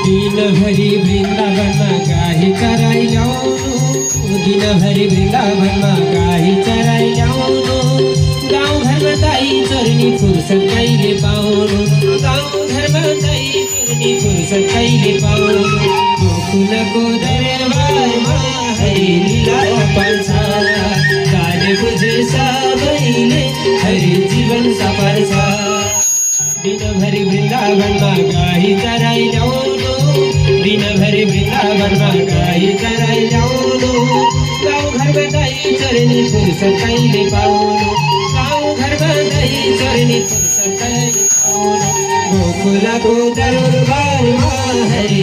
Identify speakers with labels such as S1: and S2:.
S1: दिनभरि वृन्दावनमा गाही चराइ ल्याउनु, दिनभरि वृन्दावनमा गाही चराइ ल्याउनु। गाउँघरमा दाई चोर्नी फुर्सद कहिले पाउनु, गाउँघरमा दाई चोर्नी फुर्सद कहिले पाउनु। गोकुलको दरबारमा हरि लीला पर्छ, गाले बुझे सबैले हरि जीवन सफल छ। दिनभरि वृन्दावनमा गाही चराइ ल्याउनु, दिनभरि वृन्दावनमा गाही चराइ ल्याउनु। गाउँघरमा दाई चोर्नी फुर्सद कहिले पाउनु, गाउँघरमा दाई चोर्नी फुर्सद कहिले पाउनु। गोकुलको दरबारमा हरि